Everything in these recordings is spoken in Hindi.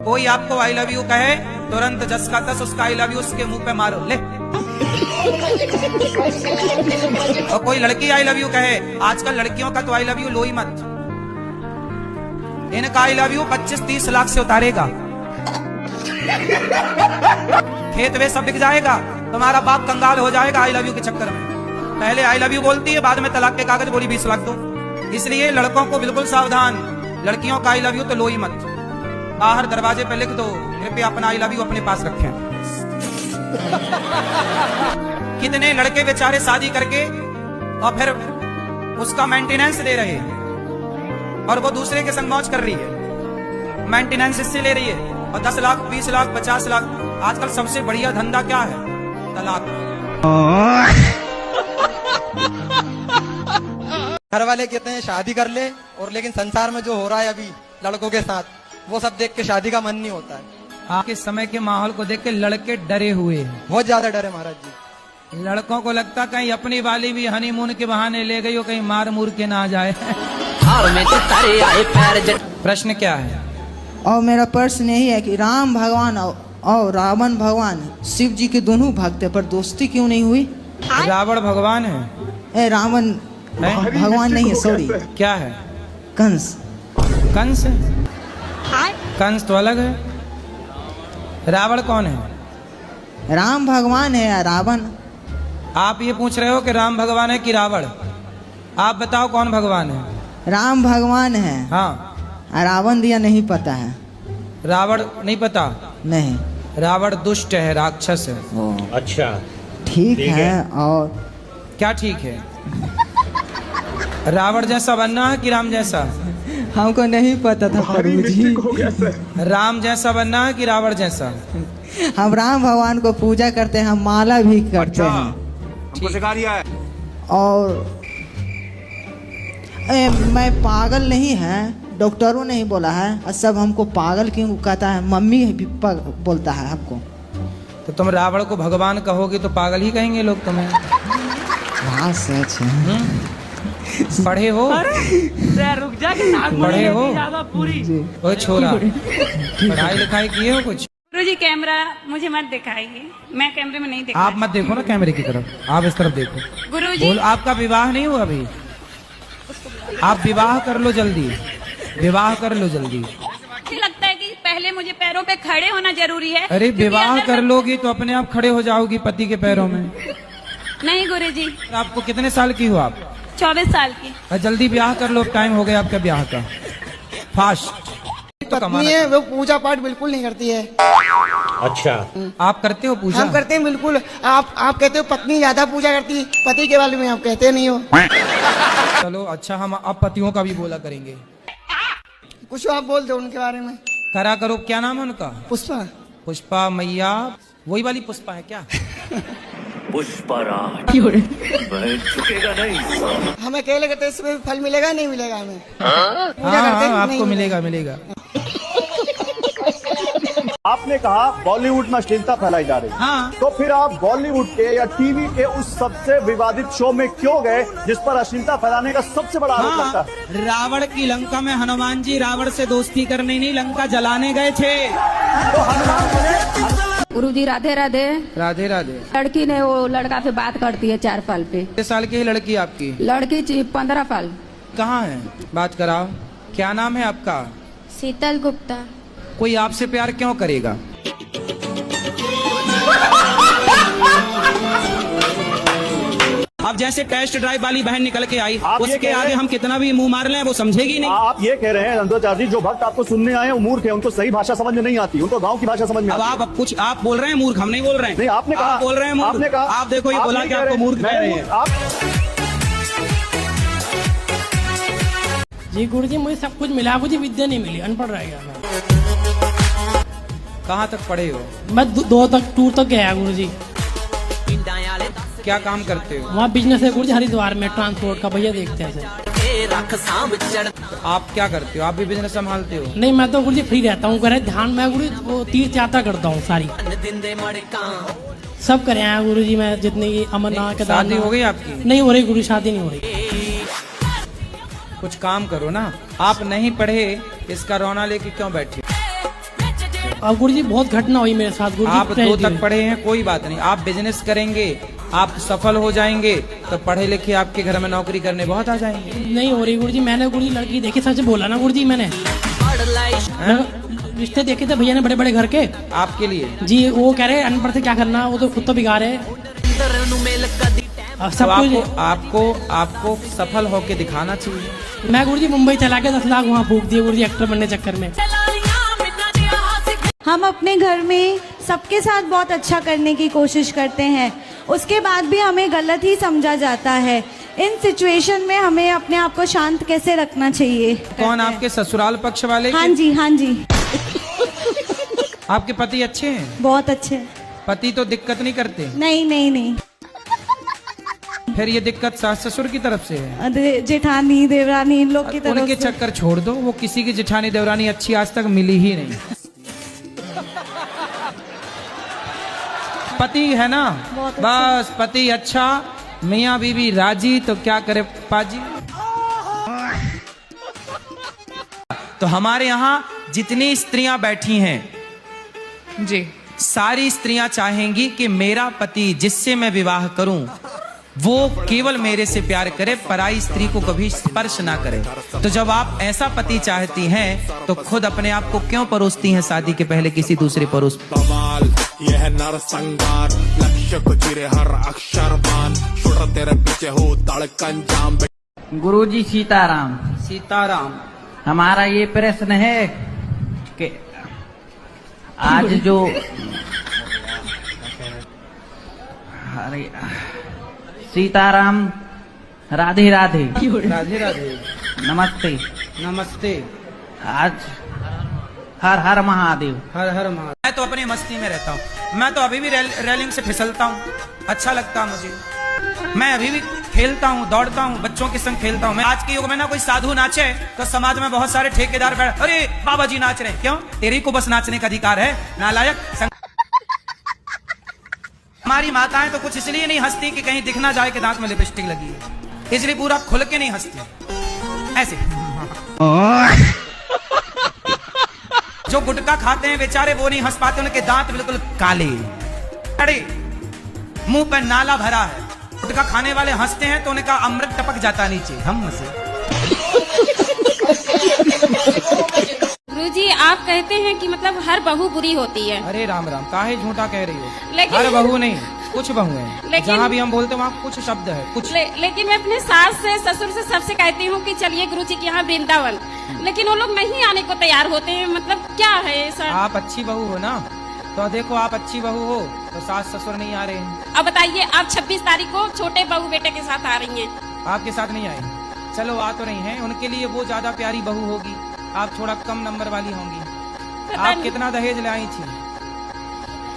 कोई आपको आई लव यू कहे तुरंत 10 का 10 उसका आई लव यू उसके मुंह पे मारो ले। और कोई लड़की आई लव यू कहे, आजकल लड़कियों का तो आई लव यू लो ही मत, इनका आई लव यू 25-30 लाख से उतारेगा, खेत वे सब बिक जाएगा, तुम्हारा बाप कंगाल हो जाएगा आई लव यू के चक्कर में। पहले आई लव यू बोलती है, बाद में तलाक के कागज बोली 20 लाख दो। इसलिए लड़कों को बिल्कुल सावधान, लड़कियों का आई लव यू तो लो ही मत, बाहर दरवाजे पे लिख दो कृपया अपना आई लव यू अपने पास रखें। कितने लड़के बेचारे शादी करके और फिर उसका मेंटेनेंस दे रहे हैं और वो दूसरे के संग मौज कर रही है, मेंटेनेंस इससे ले रही है और 10 लाख 20 लाख 50 लाख। आजकल सबसे बढ़िया धंधा क्या है? तलाक। घर वाले कहते हैं शादी कर ले, और लेकिन संसार में जो हो रहा है अभी लड़कों के साथ, वो सब देख के शादी का मन नहीं होता है। आपके समय के माहौल को देख के लड़के डरे हुए हैं, बहुत ज्यादा डरे महाराज जी। लड़कों को लगता कहीं अपनी वाली भी हनीमून के बहाने ले गई हो, कहीं मार मूर के ना जाए। प्रश्न क्या है? और मेरा प्रश्न यही है कि राम भगवान और रावण भगवान शिव जी के दोनों भक्त हैं, पर दोस्ती क्यों नहीं हुई? रावण भगवान है? रावण भगवान नहीं है, सॉरी। क्या है? कंस। कंस? कंस तो अलग है, रावण कौन है? राम भगवान है या रावण? आप ये पूछ रहे हो कि राम भगवान है कि रावण? आप बताओ कौन भगवान है? राम भगवान है। हाँ। रावण दिया नहीं पता है। रावण नहीं पता? नहीं। रावण दुष्ट है, राक्षस है। अच्छा ठीक है। और क्या ठीक है? रावण जैसा बनना है कि राम जैसा? हमको नहीं पता था प्रभु जी। राम जैसा बनना है कि रावण जैसा? हम राम भगवान को पूजा करते हैं, हम माला भी करते हैं। हमको सिखा दिया है। और मैं पागल नहीं है, डॉक्टरों ने ही बोला है। और सब हमको पागल क्यों कहता है? मम्मी भी बोलता है हमको। तो तुम रावण को भगवान कहोगे तो पागल ही कहेंगे लोग तुम्हें। हाँ सच है। पढ़े हो? रुक जा के पढ़े हो? पूरी ओ छोरा, पढ़ाई लिखाई किए हो कुछ? गुरुजी कैमरा मुझे मत दिखाइए, मैं कैमरे में नहीं दिखा। आप मत देखो ना कैमरे की तरफ, आप इस तरफ देखो। गुरुजी बोल, आपका विवाह नहीं हुआ अभी? आप विवाह कर लो जल्दी, विवाह कर लो जल्दी। मुझे लगता है कि पहले मुझे पैरों पे खड़े होना जरूरी है। अरे विवाह कर लोगी तो अपने आप खड़े हो जाओगी पति के पैरों में। नहीं गुरुजी। आपको कितने साल की हो आप? 24 साल की। जल्दी ब्याह कर लो, टाइम हो गया आपका ब्याह का, फास्ट। पत्नी है वो पूजा पाठ बिल्कुल नहीं करती है। अच्छा आप करते हो पूजा? हम करते हैं बिल्कुल। आप कहते हो पत्नी ज्यादा पूजा करती है, पति के बारे में आप कहते नहीं हो। चलो अच्छा, हम अब पतियों का भी बोला करेंगे। कुछ आप बोल दो उनके बारे में। करा करो। क्या नाम है उनका? पुष्पा। पुष्पा मैया, वही वाली पुष्पा है क्या? पुष्पराज झुकेगा नहीं। हमें केले के तेज में फल मिलेगा नहीं मिलेगा? हमें हाँ, आपको मिलेगा मिलेगा। आपने कहा बॉलीवुड में अश्लीलता फैलाई जा रही है। हाँ। तो फिर आप बॉलीवुड के या टीवी के उस सबसे विवादित शो में क्यों गए जिस पर अश्लीलता फैलाने का सबसे बड़ा आरोप लगता है? रावण की लंका में हनुमान जी रावण से दोस्ती करने नहीं, लंका जलाने गए थे। तो हनुमान गुरुजी राधे राधे। राधे राधे। लड़की ने वो लड़का से बात करती है 4 साल पे। कितने साल की है लड़की आपकी? लड़की 15 साल। कहाँ है? बात कराओ। क्या नाम है आपका? शीतल गुप्ता। कोई आपसे प्यार क्यों करेगा? अब जैसे टेस्ट ड्राइव वाली बहन निकल के आई, उसके आगे हम कितना भी मुंह मार लें वो समझेगी नहीं। आप ये कह रहे हैं अंतराचार्य जी, जो भक्त आपको सुनने आए हैं वो मूर्ख है, उनको सही भाषा समझ में नहीं आती, उनको गांव की भाषा समझ में अब आती। आप कुछ आप बोल रहे हैं मूर्ख, हम नहीं बोल रहे हैं। नहीं, आपने कहा। आप बोल रहे हैं मूर्ख। आपने कहा। आप देखो, ये बोला कि आपको मूर्ख कह रहे हैं। जी गुरुजी मुझे सब कुछ मिला, मुझे विद्या नहीं मिली, अनपढ़ रह गया मैं। कहाँ तक पढ़े हो? मैं 2 तक टूर तक गया गुरुजी। क्या काम करते हो? वहाँ बिजनेस है गुरुजी, हरिद्वार में ट्रांसपोर्ट का, भैया देखते हैं सर। आप क्या करते हो? आप भी बिजनेस संभालते हो? नहीं, मैं तो गुरुजी फ्री रहता हूँ, करे ध्यान में गुरुजी वो तीर्थ यात्रा करता हूँ सारी, सब करे हैं गुरुजी। मैं जितनी अमरनाथ के शादी हो गई आपकी? नहीं हो रही गुरु, शादी नहीं हो रही। कुछ काम करो ना। आप नहीं पढ़े, इसका रोना लेके क्यों बैठे? अब गुरु जी बहुत घटना हुई मेरे साथ गुरु जी। आप 2 तक पढ़े हैं, कोई बात नहीं, आप बिजनेस करेंगे, आप सफल हो जाएंगे, तो पढ़े लिखे आपके घर में नौकरी करने बहुत आ जाएंगे। नहीं हो रही गुरु जी, मैंने गुरु जी लड़की देखी, सच बोला ना गुरु जी, मैंने रिश्ते देखे थे भैया ने बड़े बड़े घर के आपके लिए जी। वो कह रहे अनपढ़ से क्या करना, वो तो खुद तो बिगाड़ है। तो सब कुछ आपको सफल होके दिखाना चाहिए। मैं गुरु जी मुंबई चला के 10 लाख वहाँ फूक दिए गुरु जी एक्टर बनने चक्कर में। हम अपने घर में सबके साथ बहुत अच्छा करने की कोशिश करते हैं, उसके बाद भी हमें गलत ही समझा जाता है। इन सिचुएशन में हमें अपने आप को शांत कैसे रखना चाहिए? कौन, आपके ससुराल पक्ष वाले? हाँ जी, हाँ जी। आपके पति अच्छे हैं? बहुत अच्छे। पति तो दिक्कत नहीं करते? नहीं नहीं नहीं। फिर ये दिक्कत सास ससुर की तरफ से है? जेठानी देवरानी इन लोग की तरफ उनके से। चक्कर छोड़ दो, वो किसी की जेठानी देवरानी अच्छी आज तक मिली ही नहीं। पति है ना, बस पति अच्छा, मियाँ बीवी राजी, तो क्या करे पाजी। तो हमारे यहाँ जितनी स्त्रियां बैठी हैं जी, सारी स्त्रियां चाहेंगी कि मेरा पति जिससे मैं विवाह करूं वो केवल मेरे से प्यार करे, पराई स्त्री को कभी स्पर्श ना करे। तो जब आप ऐसा पति चाहती हैं तो खुद अपने आप को क्यों परोसती हैं शादी के पहले किसी दूसरे परोस? यह नरसंहार लक्ष्य को चिरे हर अक्षर बान, छुड़ तेरे पीछे हो धड़कन जाम। गुरु जी सीताराम। सीताराम। हमारा ये प्रश्न है कि आज जो अरे सीताराम, राधे राधे। राधे राधे। नमस्ते। नमस्ते। आज हर हर महादेव। हर हर महादेव। मैं तो अपनी मस्ती में रहता हूँ, मैं तो अभी भी रेलिंग से फिसलता हूँ, अच्छा लगता है मुझे। मैं अभी भी खेलता हूँ, दौड़ता हूँ, बच्चों के संग खेलता हूँ। मैं आज के युग में ना कोई साधु नाचे तो समाज में बहुत सारे ठेकेदार बैठ, अरे बाबा जी नाच रहे, क्यों? तेरी को बस नाचने का अधिकार है, नालायक। हमारी माताएं तो कुछ इसलिए नहीं हंसती कि कहीं दिख ना जाए कि दांत में लिपस्टिक लगी है, इसलिए पूरा खुल के नहीं हंसती ऐसे। जो गुटखा खाते हैं बेचारे वो नहीं हंस पाते, उनके दांत बिल्कुल काले, अरे मुंह पर नाला भरा है। गुटखा खाने वाले हंसते हैं तो उनका अमृत टपक जाता नीचे, हम हंसे। गुरुजी आप कहते हैं कि मतलब हर बहू बुरी होती है। अरे राम राम, काहे झूठा कह रही हो? लेकिन हर बहू नहीं, कुछ बहू है, जहाँ भी हम बोलते हैं वहाँ कुछ शब्द है, कुछ। लेकिन मैं अपने सास से ससुर से सबसे कहती हूँ कि चलिए गुरुजी के यहाँ वृंदावन, लेकिन वो लोग नहीं आने को तैयार होते हैं, मतलब क्या है ऐसा? आप अच्छी बहू हो ना, तो देखो आप अच्छी बहू हो तो सास ससुर नहीं आ रहे हैं। अब बताइए, आप 26 तारीख को छोटे बहू बेटे के साथ आ रही हैं। आपके साथ नहीं आई, चलो आ तो रही हैं, उनके लिए वो ज्यादा प्यारी बहू होगी, आप थोड़ा कम नंबर वाली होंगी। आप कितना दहेज लाई थी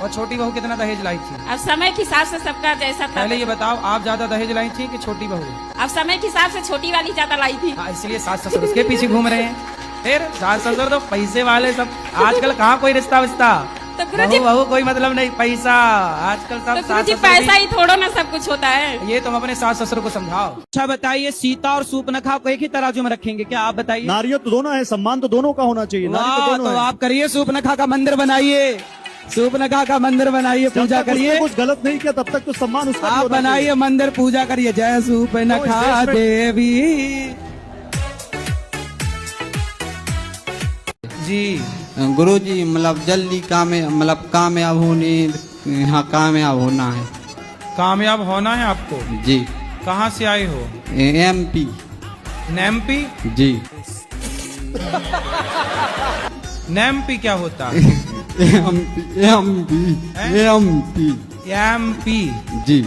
और छोटी बहू कितना दहेज लाई थी? अब समय के हिसाब से सबका जैसा था। पहले ये बताओ, आप ज्यादा दहेज लाई थी कि छोटी बहू? अब समय के हिसाब से छोटी वाली ज्यादा लाई थी। इसलिए सास ससुर उसके पीछे घूम रहे हैं। फिर सास ससुर तो पैसे वाले सब, आजकल कहाँ कोई रिश्ता विस्ता, तो गुरुजी बहू कोई मतलब नहीं, पैसा आजकल सब। तो गुरुजी पैसा ही थोड़ा ना सब कुछ होता है। ये तुम अपने सास ससुर को समझाओ। अच्छा बताइए, सीता और सूर्पनखा को एक ही तराजू में रखेंगे क्या? आप बताइए। नारियों तो दोनों है, सम्मान तो दोनों का होना चाहिए। तो आप करिए, सूर्पनखा का मंदिर बनाइए, सूर्पनखा का मंदिर बनाइए, पूजा करिए। कुछ गलत नहीं किया तब तक तो सम्मान उसका आप बनाइए मंदिर, पूजा करिए, जय सूर्पनखा देवी जी। गुरुजी मतलब जल्दी कामयाब होने, यहाँ कामयाब होना है। कामयाब होना है आपको जी। कहाँ से आए हो? एमपी। नेमपी जी। नेमपी क्या होता है? एमपी जी।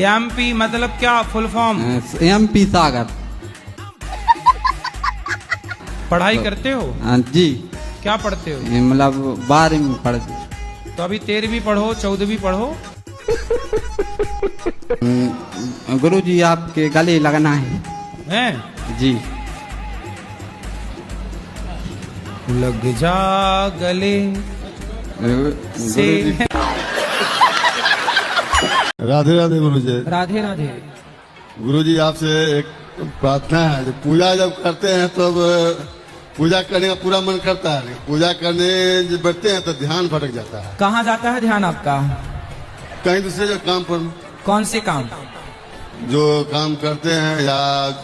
एमपी मतलब क्या, फुल फॉर्म? एमपी सागर। पढ़ाई करते हो? जी। क्या पढ़ते हो? मतलब 12वीं पढ़ते। तो अभी 13वीं पढ़ो, 14वीं पढ़ो। गुरुजी आपके गले लगना है। हैं? जी। लग जा गले से। राधे राधे गुरुजी। राधे राधे। गुरुजी आपसे एक प्रार्थना है, पूजा जब करते हैं तब पूजा करने का पूरा मन करता है, पूजा करने जब बैठते हैं तो ध्यान भटक जाता है। कहाँ जाता है ध्यान आपका? कहीं दूसरे जो काम पर। कौन से काम? जो काम करते हैं या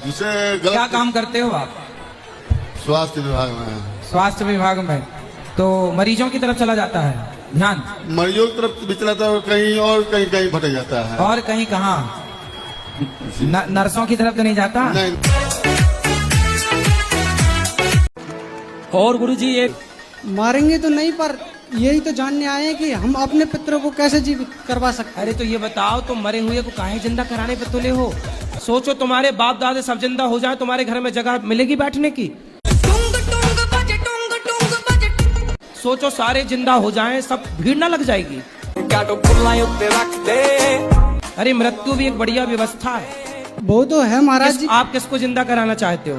दूसरे गलत। क्या काम करते हो आप? स्वास्थ्य विभाग में। स्वास्थ्य विभाग में, तो मरीजों की तरफ चला जाता है ध्यान? मरीजों की तरफ भी चलाता है, कहीं और कहीं भटक जाता है। और कहीं कहाँ? नर्सों की तरफ तो नहीं जाता? नहीं। और गुरुजी ये मारेंगे तो नहीं, पर यही तो जानने आए हैं कि हम अपने पितरों को कैसे जीवित करवा सकते। अरे तो ये बताओ, तुम मरे हुए को काहे जिंदा कराने पे तुले हो? सोचो तुम्हारे बाप दादे सब जिंदा हो जाए, तुम्हारे घर में जगह मिलेगी बैठने की? सोचो सारे जिंदा हो जाएं, सब भीड़ ना लग जाएगी? अरे मृत्यु भी एक बढ़िया व्यवस्था है। वो तो है महाराज जी। आप किसको जिंदा कराना चाहते हो?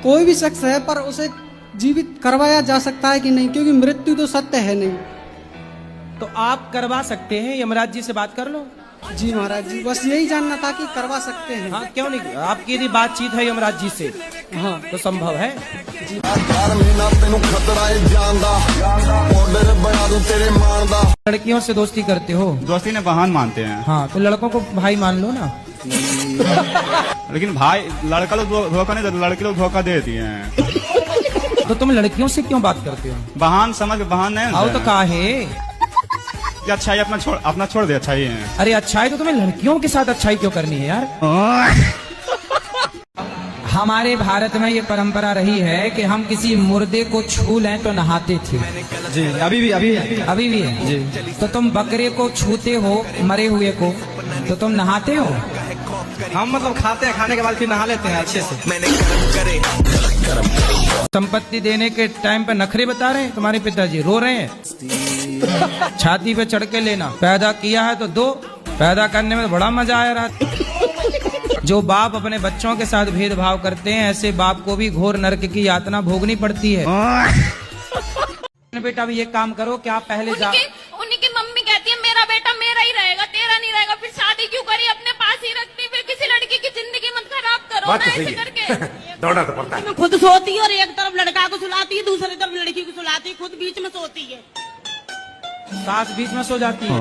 कोई भी शख्स है, पर उसे जीवित करवाया जा सकता है कि नहीं, क्योंकि मृत्यु तो सत्य है नहीं। तो आप करवा सकते हैं, यमराज जी से बात कर लो। जी महाराज जी, बस यही जानना था कि करवा सकते हैं। हाँ क्यों नहीं, आपकी यदि बातचीत है यमराज जी से, हाँ तो संभव है। लड़कियों से दोस्ती करते हो? दोस्ती ने बहान मानते हैं। हाँ तो लड़कों को भाई मान लो ना। लेकिन भाई लड़का लोग धोखा नहीं देते, लड़की लोग धोखा देती हैं। तो तुम लड़कियों से क्यों बात करते हो? बहान समझ के बहान नहीं। आओ तो काहे? अच्छाई अपना छोड़ दे, अच्छाई है। अरे अच्छाई तो तुम्हें लड़कियों के साथ अच्छाई क्यों करनी है यार? हमारे भारत में ये परंपरा रही है कि हम किसी मुर्दे को छू लें तो नहाते थे। जी अभी भी है जी। तो तुम बकरे को छूते हो, मरे हुए को, तो तुम नहाते हो? हम मतलब खाते हैं, खाने के बाद फिर नहा लेते हैं अच्छे से। संपत्ति देने के टाइम पे नखरे बता रहे हैं तुम्हारे पिताजी, रो रहे हैं। छाती पे चढ़ के लेना, पैदा किया है तो दो। पैदा करने में बड़ा मजा आया रहा। जो बाप अपने बच्चों के साथ भेदभाव करते हैं, ऐसे बाप को भी घोर नरक की यातना भोगनी पड़ती है। बेटा भी ये काम करो कि आप पहले जा। उन्हीं की मम्मी कहती है मेरा बेटा मेरा ही रहेगा, तेरा नहीं रहेगा। फिर शादी क्यों करी, अपने पास ही रखती, फिर किसी लड़की की जिंदगी मत खराब करो ना ऐसे करके। दौड़ना तो पड़ता है। खुद सोती है और एक तरफ लड़का को सुलाती है, दूसरी तरफ लड़की को सुलाती है, खुद बीच में सोती है। सास बीच में सो जाती है।